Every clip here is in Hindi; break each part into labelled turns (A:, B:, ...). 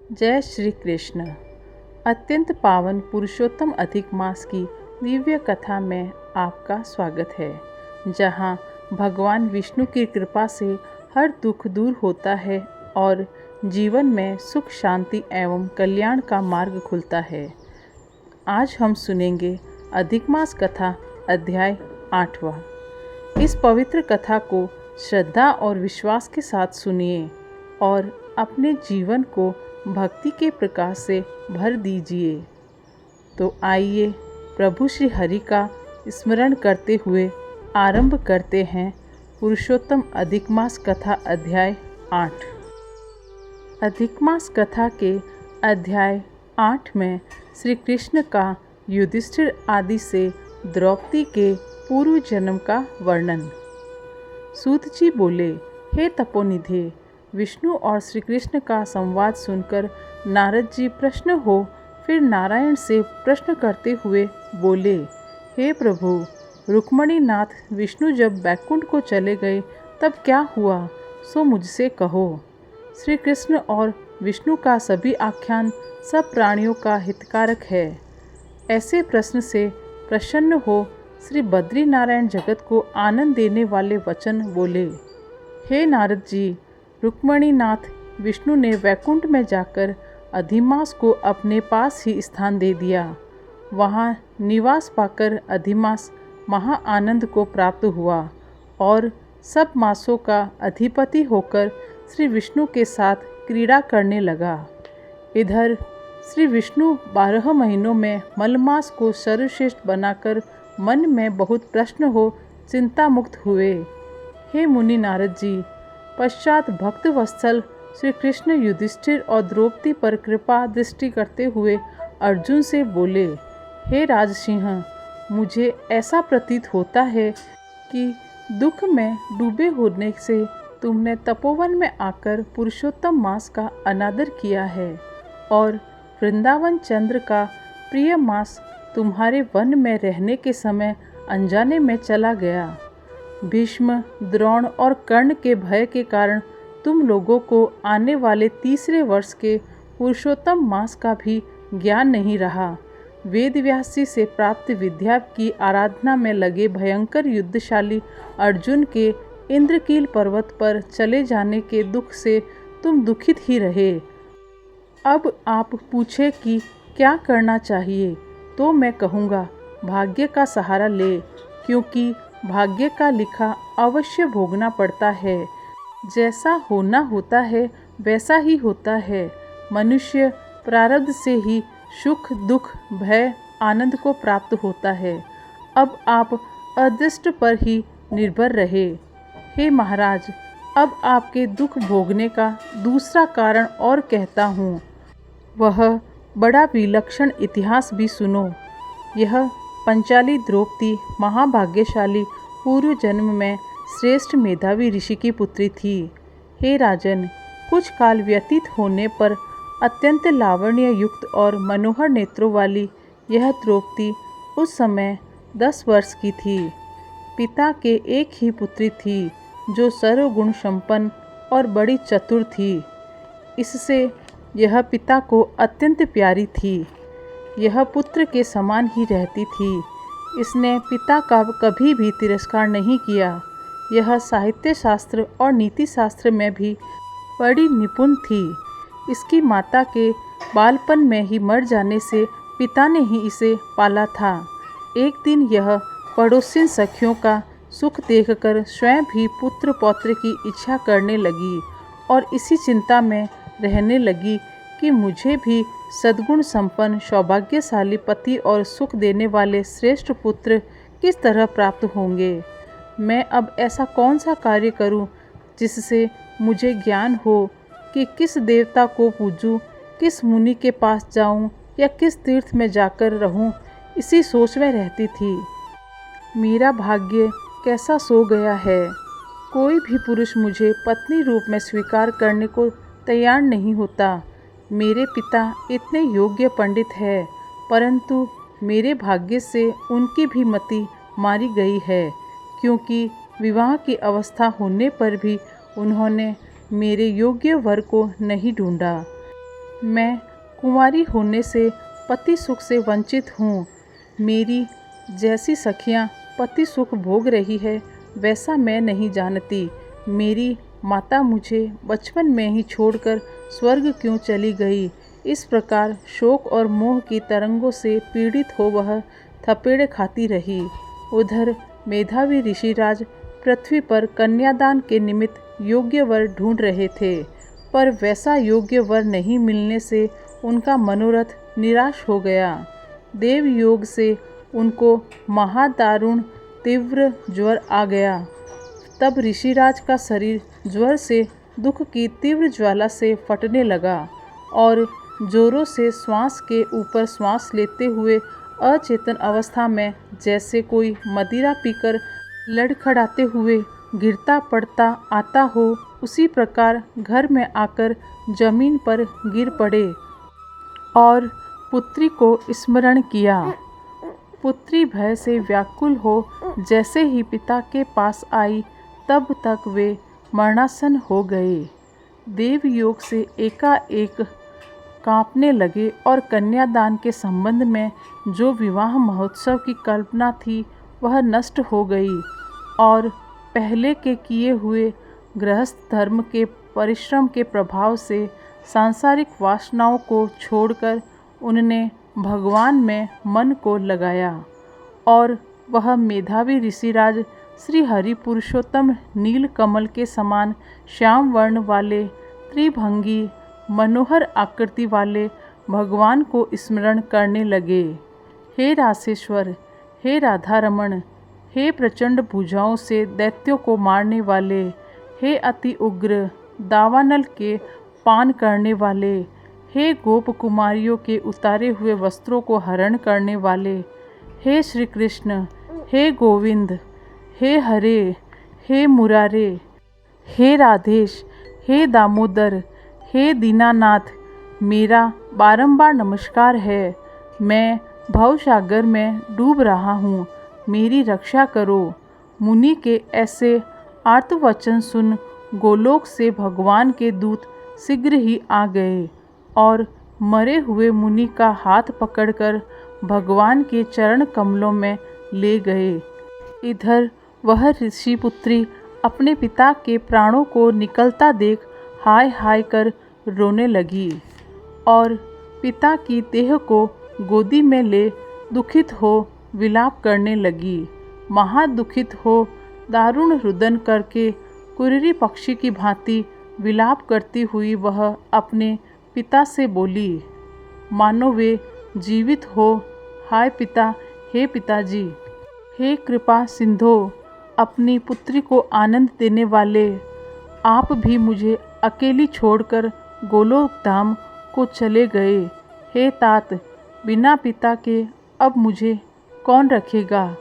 A: जय श्री कृष्ण। अत्यंत पावन पुरुषोत्तम अधिक मास की दिव्य कथा में आपका स्वागत है, जहाँ भगवान विष्णु की कृपा से हर दुख दूर होता है और जीवन में सुख शांति एवं कल्याण का मार्ग खुलता है। आज हम सुनेंगे अधिक मास कथा अध्याय 8वां। इस पवित्र कथा को श्रद्धा और विश्वास के साथ सुनिए और अपने जीवन को भक्ति के प्रकाश से भर दीजिए। तो आइए प्रभु श्री हरि का स्मरण करते हुए आरंभ करते हैं पुरुषोत्तम अधिक मास कथा अध्याय 8। अधिक मास कथा के अध्याय 8 में श्री कृष्ण का युधिष्ठिर आदि से द्रौपदी के पूर्व जन्म का वर्णन। सूत जी बोले, हे तपोनिधे, विष्णु और श्री कृष्ण का संवाद सुनकर नारद जी प्रश्न हो फिर नारायण से प्रश्न करते हुए बोले, हे प्रभु, रुक्मणी नाथ विष्णु जब बैकुंठ को चले गए तब क्या हुआ, सो मुझसे कहो। श्री कृष्ण और विष्णु का सभी आख्यान सब प्राणियों का हितकारक है। ऐसे प्रश्न से प्रसन्न हो श्री बद्री नारायण जगत को आनंद देने वाले वचन बोले, हे नारद जी, रुक्मणी नाथ विष्णु ने वैकुंठ में जाकर अधिमास को अपने पास ही स्थान दे दिया। वहाँ निवास पाकर अधिमास महा आनंद को प्राप्त हुआ और सब मासों का अधिपति होकर श्री विष्णु के साथ क्रीड़ा करने लगा। इधर श्री विष्णु 12 महीनों में मलमास को सर्वश्रेष्ठ बनाकर मन में बहुत प्रश्न हो चिंता मुक्त हुए। हे मुनि नारद जी, पश्चात भक्त वत्सल श्री कृष्ण युधिष्ठिर और द्रौपदी पर कृपा दृष्टि करते हुए अर्जुन से बोले, हे राजसिंह, मुझे ऐसा प्रतीत होता है कि दुख में डूबे होने से तुमने तपोवन में आकर पुरुषोत्तम मास का अनादर किया है और वृंदावन चंद्र का प्रिय मास तुम्हारे वन में रहने के समय अनजाने में चला गया। भीष्म, द्रोण और कर्ण के भय के कारण तुम लोगों को आने वाले तीसरे वर्ष के पुरुषोत्तम मास का भी ज्ञान नहीं रहा। वेद व्यास जी से प्राप्त विद्या की आराधना में लगे भयंकर युद्धशाली अर्जुन के इंद्रकील पर्वत पर चले जाने के दुख से तुम दुखित ही रहे। अब आप पूछे कि क्या करना चाहिए, तो मैं कहूँगा, भाग्य का सहारा ले, क्योंकि भाग्य का लिखा अवश्य भोगना पड़ता है। जैसा होना होता है वैसा ही होता है। मनुष्य प्रारब्ध से ही सुख दुख भय आनंद को प्राप्त होता है। अब आप अदृष्ट पर ही निर्भर रहे। हे महाराज, अब आपके दुख भोगने का दूसरा कारण और कहता हूँ। वह बड़ा विलक्षण इतिहास भी सुनो। यह पंचाली द्रौपदी महाभाग्यशाली पूर्व जन्म में श्रेष्ठ मेधावी ऋषि की पुत्री थी। हे राजन, कुछ काल व्यतीत होने पर अत्यंत लावण्य युक्त और मनोहर नेत्रों वाली यह द्रौपदी उस समय 10 वर्ष की थी। पिता के एक ही पुत्री थी जो सर्वगुण संपन्न और बड़ी चतुर थी। इससे यह पिता को अत्यंत प्यारी थी। यह पुत्र के समान ही रहती थी। इसने पिता का कभी भी तिरस्कार नहीं किया। यह साहित्य शास्त्र और नीति शास्त्र में भी बड़ी निपुण थी। इसकी माता के बालपन में ही मर जाने से पिता ने ही इसे पाला था। एक दिन यह पड़ोसिन सखियों का सुख देखकर स्वयं भी पुत्र पौत्र की इच्छा करने लगी और इसी चिंता में रहने लगी कि मुझे भी सद्गुण संपन्न सौभाग्यशाली पति और सुख देने वाले श्रेष्ठ पुत्र किस तरह प्राप्त होंगे। मैं अब ऐसा कौन सा कार्य करूं जिससे मुझे ज्ञान हो कि किस देवता को पूजूं, किस मुनि के पास जाऊं या किस तीर्थ में जाकर रहूं। इसी सोच में रहती थी। मेरा भाग्य कैसा सो गया है। कोई भी पुरुष मुझे पत्नी रूप में स्वीकार करने को तैयार नहीं होता। मेरे पिता इतने योग्य पंडित है, परंतु मेरे भाग्य से उनकी भी मति मारी गई है, क्योंकि विवाह की अवस्था होने पर भी उन्होंने मेरे योग्य वर को नहीं ढूंढा। मैं कुंवारी होने से पति सुख से वंचित हूँ। मेरी जैसी सखियाँ पति सुख भोग रही है वैसा मैं नहीं जानती। मेरी माता मुझे बचपन में ही छोड़कर स्वर्ग क्यों चली गई। इस प्रकार शोक और मोह की तरंगों से पीड़ित हो वह थपेड़े खाती रही। उधर मेधावी ऋषिराज पृथ्वी पर कन्यादान के निमित्त योग्य वर ढूंढ रहे थे, पर वैसा योग्य वर नहीं मिलने से उनका मनोरथ निराश हो गया। देव योग से उनको महादारुण तीव्र ज्वर आ गया। तब ऋषिराज का शरीर ज्वर से दुख की तीव्र ज्वाला से फटने लगा और जोरों से श्वास के ऊपर श्वास लेते हुए अचेतन अवस्था में जैसे कोई मदिरा पीकर लड़खड़ाते हुए गिरता पड़ता आता हो, उसी प्रकार घर में आकर जमीन पर गिर पड़े और पुत्री को स्मरण किया। पुत्री भय से व्याकुल हो जैसे ही पिता के पास आई तब तक वे मरणासन हो गए। देव योग से एकाएक कांपने लगे और कन्यादान के संबंध में जो विवाह महोत्सव की कल्पना थी वह नष्ट हो गई और पहले के किए हुए गृहस्थ धर्म के परिश्रम के प्रभाव से सांसारिक वासनाओं को छोड़कर उन्होंने भगवान में मन को लगाया और वह मेधावी ऋषिराज श्री हरि पुरुषोत्तम नील कमल के समान श्याम वर्ण वाले त्रिभंगी मनोहर आकृति वाले भगवान को स्मरण करने लगे। हे रासेश्वर, हे राधारमण, हे प्रचंड भुजाओं से दैत्यों को मारने वाले, हे अति उग्र दावानल के पान करने वाले, हे गोप कुमारियों के उतारे हुए वस्त्रों को हरण करने वाले, हे श्री कृष्ण, हे गोविंद, हे हरे, हे मुरारे, हे राधेश, हे दामोदर, हे दीनानाथ, मेरा बारंबार नमस्कार है। मैं भवसागर में डूब रहा हूँ, मेरी रक्षा करो। मुनि के ऐसे आर्तवचन सुन गोलोक से भगवान के दूत शीघ्र ही आ गए और मरे हुए मुनि का हाथ पकड़कर भगवान के चरण कमलों में ले गए। इधर वह ऋषि पुत्री अपने पिता के प्राणों को निकलता देख हाय हाय कर रोने लगी और पिता की देह को गोदी में ले दुखित हो विलाप करने लगी। महादुखित हो दारुण रुदन करके कुररी पक्षी की भांति विलाप करती हुई वह अपने पिता से बोली, मानो वे जीवित हो। हाय पिता, हे पिताजी, हे कृपा सिंधो, अपनी पुत्री को आनंद देने वाले, आप भी मुझे अकेली छोड़कर गोलोक धाम को चले गए। हे तात, बिना पिता के अब मुझे कौन रखेगा।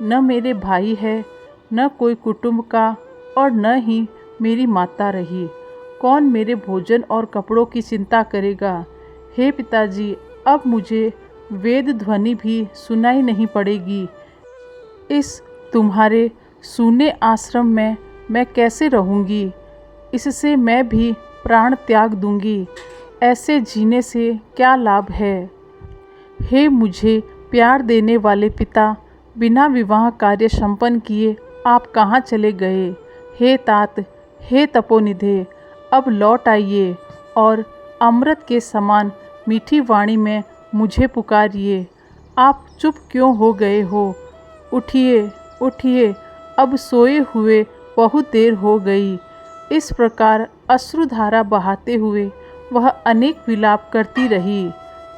A: न मेरे भाई है, न कोई कुटुंब का और न ही मेरी माता रही। कौन मेरे भोजन और कपड़ों की चिंता करेगा। हे पिताजी, अब मुझे वेद ध्वनि भी सुनाई नहीं पड़ेगी। इस तुम्हारे सूने आश्रम में मैं कैसे रहूँगी। इससे मैं भी प्राण त्याग दूंगी। ऐसे जीने से क्या लाभ है। हे मुझे प्यार देने वाले पिता, बिना विवाह कार्य संपन्न किए आप कहाँ चले गए। हे तात, हे तपोनिधे, अब लौट आइए और अमृत के समान मीठी वाणी में मुझे पुकारिए। आप चुप क्यों हो गए हो। उठिए उठिए, अब सोए हुए बहुत देर हो गई। इस प्रकार अश्रुधारा बहाते हुए वह अनेक विलाप करती रही।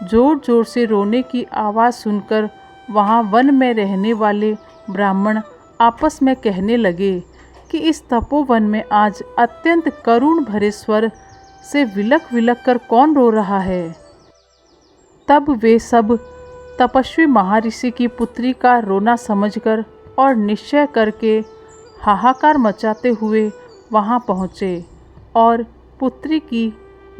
A: जोर जोर से रोने की आवाज़ सुनकर वहाँ वन में रहने वाले ब्राह्मण आपस में कहने लगे कि इस तपोवन में आज अत्यंत करुण भरे स्वर से विलक विलक कर कौन रो रहा है। तब वे सब तपस्वी महर्षि की पुत्री का रोना समझकर और निश्चय करके हाहाकार मचाते हुए वहाँ पहुँचे और पुत्री की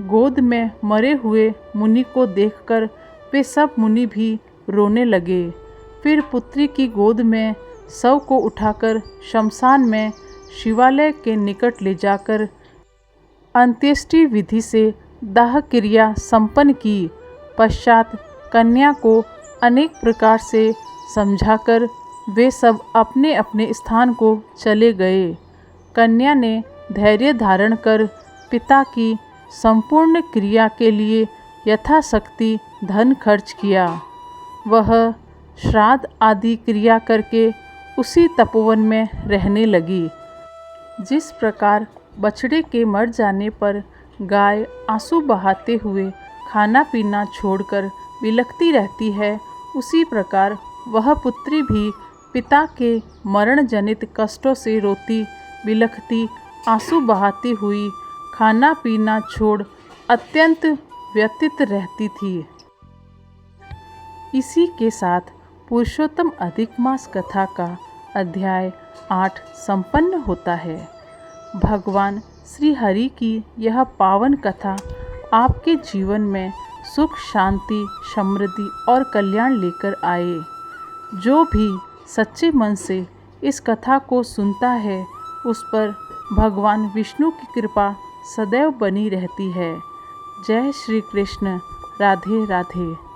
A: गोद में मरे हुए मुनि को देखकर वे सब मुनि भी रोने लगे। फिर पुत्री की गोद में शव को उठाकर शमशान में शिवालय के निकट ले जाकर अंत्येष्टि विधि से दाह क्रिया संपन्न की। पश्चात कन्या को अनेक प्रकार से समझाकर वे सब अपने अपने स्थान को चले गए। कन्या ने धैर्य धारण कर पिता की संपूर्ण क्रिया के लिए यथाशक्ति धन खर्च किया। वह श्राद्ध आदि क्रिया करके उसी तपोवन में रहने लगी। जिस प्रकार बछड़े के मर जाने पर गाय आंसू बहाते हुए खाना पीना छोड़कर बिलखती रहती है, उसी प्रकार वह पुत्री भी पिता के मरण जनित कष्टों से रोती बिलखती आंसू बहाती हुई खाना पीना छोड़ अत्यंत व्यथित रहती थी। इसी के साथ पुरुषोत्तम अधिक मास कथा का अध्याय 8 संपन्न होता है। भगवान श्री हरि की यह पावन कथा आपके जीवन में सुख, शांति, समृद्धि और कल्याण लेकर आए। जो भी सच्चे मन से इस कथा को सुनता है, उस पर भगवान विष्णु की कृपा सदैव बनी रहती है। जय श्री कृष्ण। राधे राधे।